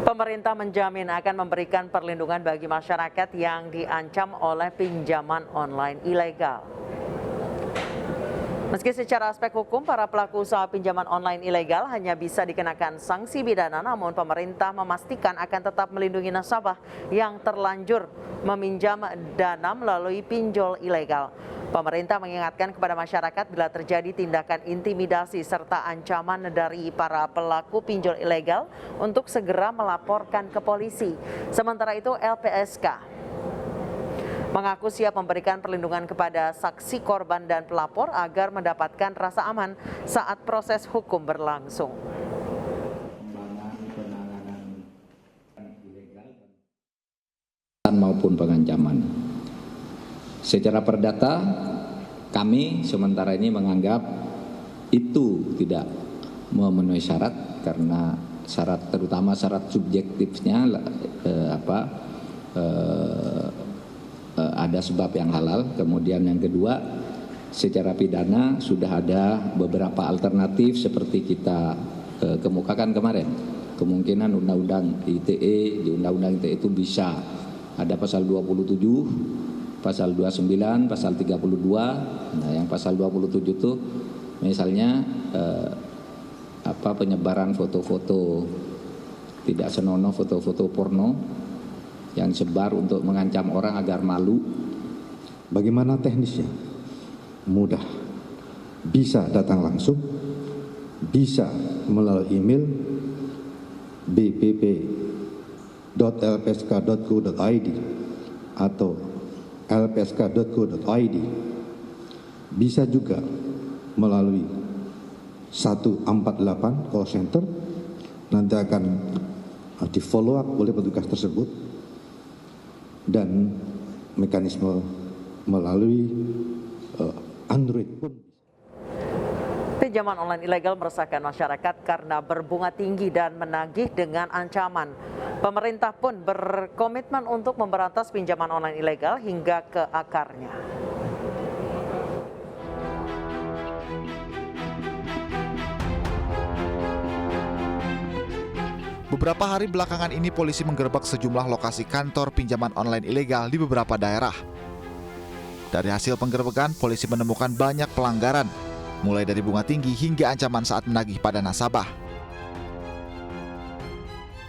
Pemerintah menjamin akan memberikan perlindungan bagi masyarakat yang diancam oleh pinjaman online ilegal. Meski secara aspek hukum para pelaku usaha pinjaman online ilegal hanya bisa dikenakan sanksi pidana, namun pemerintah memastikan akan tetap melindungi nasabah yang terlanjur meminjam dana melalui pinjol ilegal. Pemerintah mengingatkan kepada masyarakat bila terjadi tindakan intimidasi serta ancaman dari para pelaku pinjol ilegal untuk segera melaporkan ke polisi. Sementara itu LPSK mengaku siap memberikan perlindungan kepada saksi korban dan pelapor agar mendapatkan rasa aman saat proses hukum berlangsung. Maupun pengancaman. Secara perdata, kami sementara ini menganggap itu tidak memenuhi syarat karena syarat terutama syarat subjektifnya ada sebab yang halal. Kemudian yang kedua, secara pidana sudah ada beberapa alternatif seperti kita kemukakan kemarin. Kemungkinan undang-undang ITE, di undang-undang ITE itu bisa ada pasal 27, pasal 29, pasal 32. Nah, yang pasal 27 itu misalnya penyebaran foto-foto tidak senonoh, foto-foto porno yang sebar untuk mengancam orang agar malu. Bagaimana teknisnya? Mudah. Bisa datang langsung, bisa melalui email bpp.lpsk.go.id atau lpsk.go.id. Bisa juga melalui 148 call center, nanti akan di follow up oleh petugas tersebut, dan mekanisme melalui Android pun. Pinjaman online ilegal meresahkan masyarakat karena berbunga tinggi dan menagih dengan ancaman. Pemerintah pun berkomitmen untuk memberantas pinjaman online ilegal hingga ke akarnya. Beberapa hari belakangan ini polisi menggerebek sejumlah lokasi kantor pinjaman online ilegal di beberapa daerah. Dari hasil penggerebekan, polisi menemukan banyak pelanggaran, mulai dari bunga tinggi hingga ancaman saat menagih pada nasabah.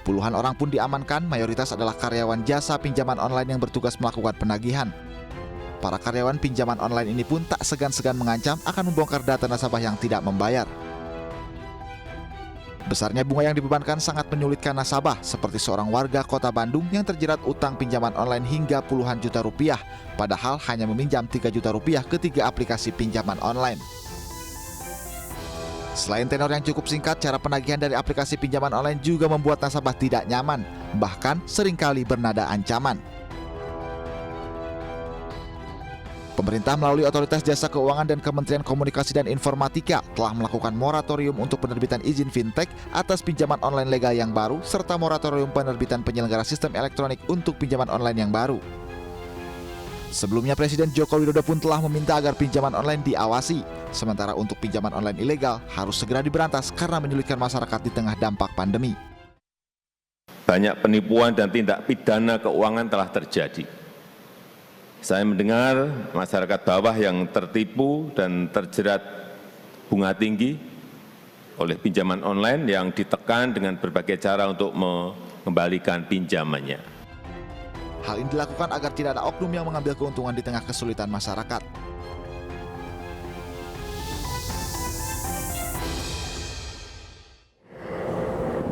Puluhan orang pun diamankan, mayoritas adalah karyawan jasa pinjaman online yang bertugas melakukan penagihan. Para karyawan pinjaman online ini pun tak segan-segan mengancam akan membongkar data nasabah yang tidak membayar. Besarnya bunga yang dibebankan sangat menyulitkan nasabah, seperti seorang warga kota Bandung yang terjerat utang pinjaman online hingga puluhan juta rupiah, padahal hanya meminjam 3 juta rupiah ke 3 aplikasi pinjaman online. Selain tenor yang cukup singkat, cara penagihan dari aplikasi pinjaman online juga membuat nasabah tidak nyaman, bahkan seringkali bernada ancaman. Pemerintah melalui Otoritas Jasa Keuangan dan Kementerian Komunikasi dan Informatika telah melakukan moratorium untuk penerbitan izin fintech atas pinjaman online legal yang baru, serta moratorium penerbitan penyelenggara sistem elektronik untuk pinjaman online yang baru. Sebelumnya Presiden Joko Widodo pun telah meminta agar pinjaman online diawasi, sementara untuk pinjaman online ilegal harus segera diberantas karena menyulitkan masyarakat di tengah dampak pandemi. Banyak penipuan dan tindak pidana keuangan telah terjadi. Saya mendengar masyarakat bawah yang tertipu dan terjerat bunga tinggi oleh pinjaman online yang ditekan dengan berbagai cara untuk mengembalikan pinjamannya. Hal ini dilakukan agar tidak ada oknum yang mengambil keuntungan di tengah kesulitan masyarakat.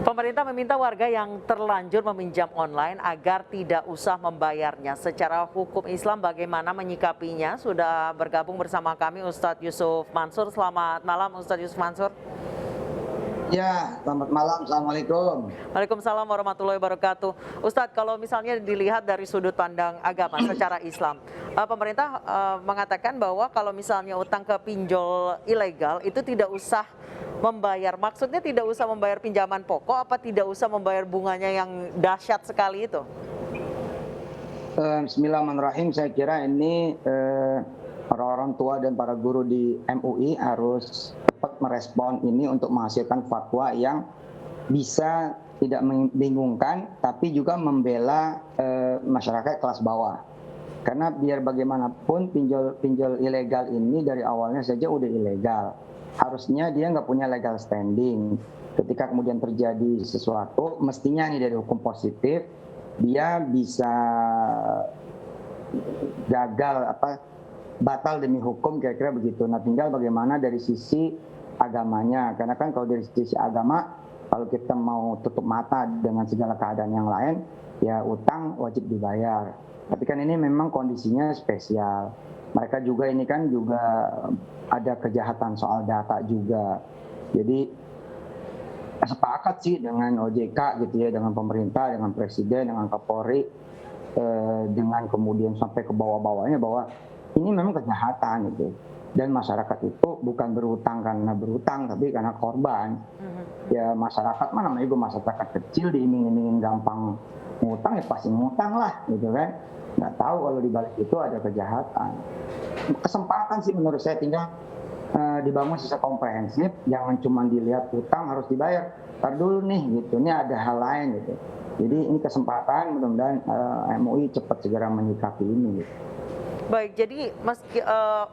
Pemerintah meminta warga yang terlanjur meminjam online agar tidak usah membayarnya. Secara hukum Islam bagaimana menyikapinya? Sudah bergabung bersama kami Ustadz Yusuf Mansur. Selamat malam Ustadz Yusuf Mansur. Ya, selamat malam. Assalamualaikum. Waalaikumsalam warahmatullahi wabarakatuh. Ustadz, kalau misalnya dilihat dari sudut pandang agama secara Islam, pemerintah mengatakan bahwa kalau misalnya utang ke pinjol ilegal itu tidak usah membayar. Maksudnya tidak usah membayar pinjaman pokok, apa tidak usah membayar bunganya yang dahsyat sekali itu? Bismillahirrahmanirrahim. Saya kira ini para orang tua dan para guru di MUI harus cepat merespon ini untuk menghasilkan fatwa yang bisa tidak membingungkan, tapi juga membela masyarakat kelas bawah. Karena biar bagaimanapun pinjol ilegal ini dari awalnya saja udah ilegal. Harusnya dia nggak punya legal standing. Ketika kemudian terjadi sesuatu, mestinya nih dari hukum positif, dia bisa gagal batal demi hukum, kira-kira begitu. Nah, tinggal bagaimana dari sisi agamanya. Karena kan kalau dari sisi agama, kalau kita mau tutup mata dengan segala keadaan yang lain, ya utang wajib dibayar. Tapi kan ini memang kondisinya spesial. Mereka juga ini kan juga ada kejahatan soal data juga. Jadi sepakat sih dengan OJK gitu ya, dengan pemerintah, dengan presiden, dengan Kapolri, dengan kemudian sampai ke bawah-bawahnya bahwa ini memang kejahatan gitu. Dan masyarakat itu bukan berhutang karena berhutang, tapi karena korban. Ya masyarakat mana namanya juga masyarakat kecil, diiming-imingin gampang ngutang, ya pasti ngutang lah gitu kan. Nggak tahu kalau di balik itu ada kejahatan. Kesempatan sih menurut saya, tinggal dibangun secara komprehensif, jangan cuma dilihat utang harus dibayar. Ntar dulu nih gitu, ini ada hal lain gitu. Jadi ini kesempatan, mudah-mudahan MUI cepat segera menyikapi ini gitu. Baik, jadi meski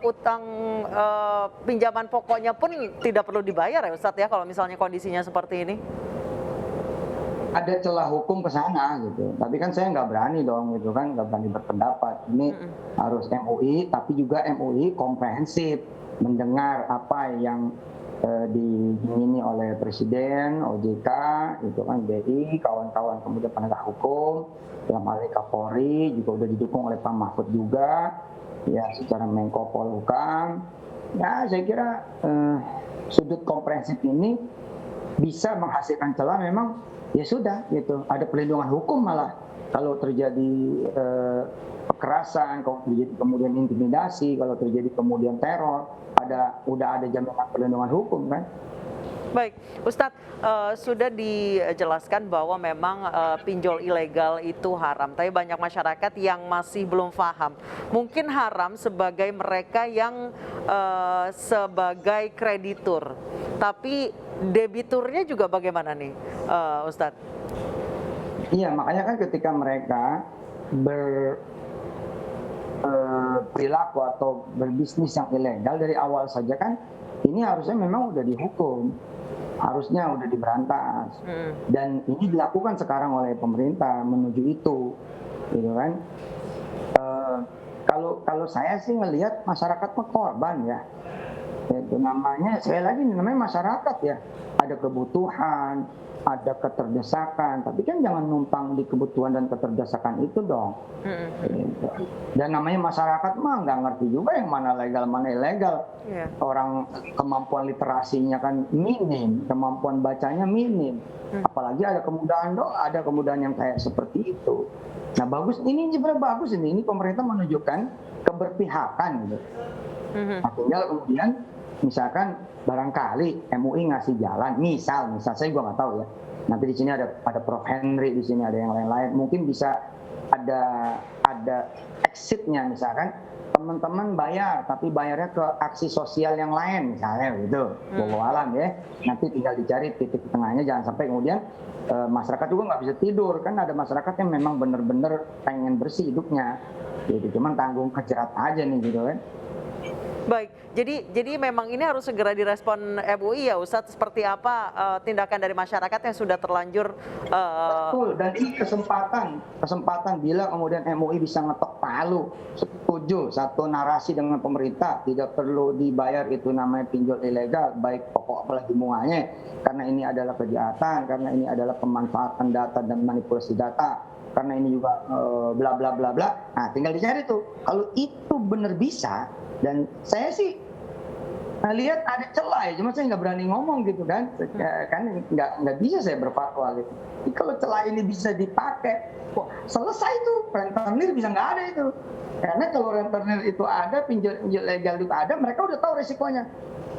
utang pinjaman pokoknya pun tidak perlu dibayar ya Ustadz ya, kalau misalnya kondisinya seperti ini? Ada celah hukum ke sana gitu. Tapi kan saya nggak berani dong gitu kan, nggak berani berpendapat. Ini harus MUI, tapi juga MUI komprehensif, mendengar apa yang diingini oleh Presiden, OJK, itu kan BI, kawan-kawan kemudian penegak hukum, dalam hal ini Kapolri juga udah didukung oleh Pak Mahfud juga, ya secara Menko Polhukam. Ya saya kira sudut komprehensif ini bisa menghasilkan celah, memang ya sudah gitu, ada perlindungan hukum malah kalau terjadi kekerasan, kalau terjadi kemudian intimidasi, kalau terjadi kemudian teror, udah ada jaminan perlindungan hukum kan. Baik, Ustadz, sudah dijelaskan bahwa memang pinjol ilegal itu haram, tapi banyak masyarakat yang masih belum paham. Mungkin haram sebagai mereka yang sebagai kreditur, tapi debiturnya juga bagaimana nih, Ustadz? Iya, makanya kan ketika mereka berperilaku atau berbisnis yang ilegal dari awal saja kan, ini harusnya memang udah dihukum, harusnya udah diberantas. Dan ini dilakukan sekarang oleh pemerintah menuju itu, gitu kan. Kalau saya sih ngelihat masyarakat korban ya. Itu namanya, sekali lagi namanya masyarakat ya. Ada kebutuhan, ada keterdesakan, tapi kan jangan numpang di kebutuhan dan keterdesakan itu dong. Dan namanya masyarakat mah nggak ngerti juga yang mana legal mana ilegal. Orang kemampuan literasinya kan minim, kemampuan bacanya minim. Apalagi ada kemudahan yang kayak seperti itu. Nah bagus, ini sebenarnya bagus ini pemerintah menunjukkan keberpihakan gitu. Nah, tinggal kemudian misalkan barangkali MUI ngasih jalan, misal saya juga nggak tahu ya. Nanti di sini ada Prof Henry, di sini ada yang lain-lain. Mungkin bisa ada exitnya, misalkan teman-teman bayar, tapi bayarnya ke aksi sosial yang lain misalnya gitu. Wallahu alam ya. Nanti tinggal dicari titik tengahnya, jangan sampai kemudian masyarakat juga nggak bisa tidur. Kan ada masyarakat yang memang benar-benar pengen bersih hidupnya. Gitu. Cuman tanggung kejerat aja nih gitu kan. Baik, jadi memang ini harus segera direspon MUI ya Ustadz, seperti apa tindakan dari masyarakat yang sudah terlanjur. Betul, dan ini kesempatan bila kemudian MUI bisa ngetok palu, setuju satu narasi dengan pemerintah, tidak perlu dibayar itu namanya pinjol ilegal, baik pokok apalagi bunganya, karena ini adalah kejahatan, karena ini adalah pemanfaatan data dan manipulasi data, karena ini juga bla bla bla bla. Nah tinggal dicari tuh, kalau itu benar bisa. Dan saya sih lihat ada celah ya, cuma saya nggak berani ngomong gitu kan nggak bisa saya berfatwa gitu. Jadi kalau celah ini bisa dipakai, kok selesai tuh rentenir bisa nggak ada itu. Karena kalau rentenir itu ada, pinjol legal itu ada, mereka udah tahu resikonya.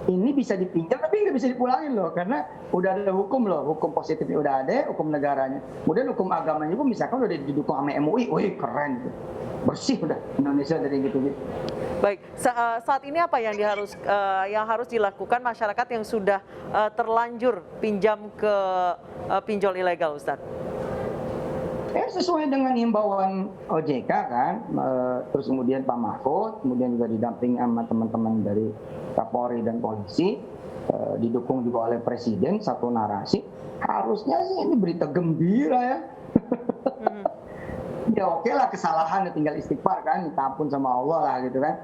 Ini bisa dipinjam tapi nggak bisa dipulangin loh, karena udah ada hukum loh, hukum positifnya udah ada, hukum negaranya. Kemudian hukum agamanya juga misalkan udah didukung sama MUI, wih keren gitu. bersih udah Indonesia dari gitu-gitu. Baik, saat ini apa yang harus dilakukan masyarakat yang sudah terlanjur pinjam ke pinjol ilegal, Ustadz? Sesuai dengan himbauan OJK kan, terus kemudian Pak Mahfud, kemudian juga didampingi sama teman-teman dari Kapolri dan polisi, didukung juga oleh Presiden, satu narasi. Harusnya sih ini berita gembira ya. Ya oke lah, kesalahan tinggal istighfar kan, minta ampun sama Allah lah gitu kan.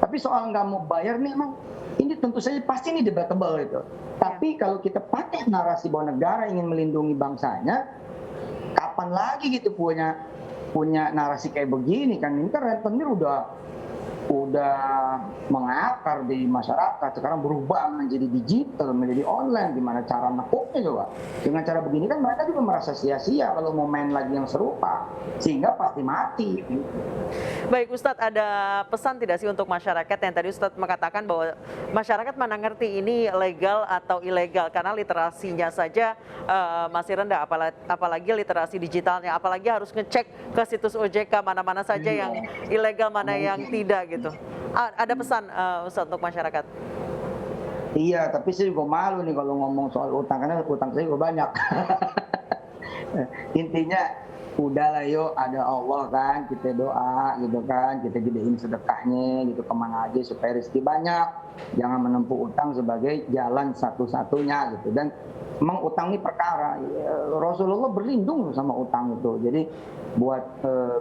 Tapi soal nggak mau bayar nih emang ini tentu saja pasti ini debatable itu. Tapi kalau kita pakai narasi bahwa negara ingin melindungi bangsanya, kapan lagi gitu punya narasi kayak begini kan? Ini kan rentenir udah mengakar di masyarakat, sekarang berubah menjadi digital, menjadi online. Gimana cara nekuknya coba? Dengan cara begini kan mereka juga merasa sia-sia kalau mau main lagi yang serupa, sehingga pasti mati. Baik Ustadz, ada pesan tidak sih untuk masyarakat yang tadi Ustadz mengatakan bahwa masyarakat mana ngerti ini legal atau ilegal karena literasinya saja masih rendah, apalagi literasi digitalnya, apalagi harus ngecek ke situs OJK mana-mana saja yang ilegal, mana yang tidak gitu. Ada pesan Ustadz untuk masyarakat? Iya, tapi saya juga malu nih kalau ngomong soal utang, karena utang saya juga banyak. Intinya udahlah yuk, ada Allah kan, kita doa gitu kan, kita gedein sedekahnya gitu kemana aja supaya rezeki banyak. Jangan menempuh utang sebagai jalan satu-satunya gitu. Dan memang utang ini perkara, Rasulullah berlindung sama utang itu. Jadi buat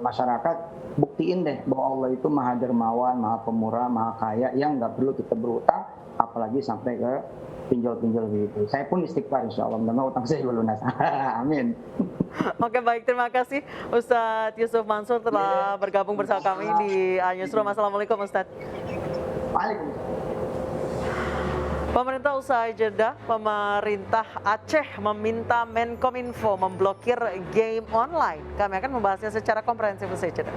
masyarakat, buktiin deh bahwa Allah itu maha dermawan, maha pemurah, maha kaya, yang nggak perlu kita berutang, apalagi sampai ke pinjol-pinjol gitu. Saya pun istighfar insya Allah, mudah-mudahan utang saya lunas. Amin. Oke, baik, terima kasih Ustadz Yusuf Mansur telah bergabung bersama kami di Newsroom. Assalamualaikum Ustadz. Waalaikumsalam. Pemerintah usai jeda, pemerintah Aceh meminta Menkominfo memblokir game online. Kami akan membahasnya secara komprehensif usai jeda.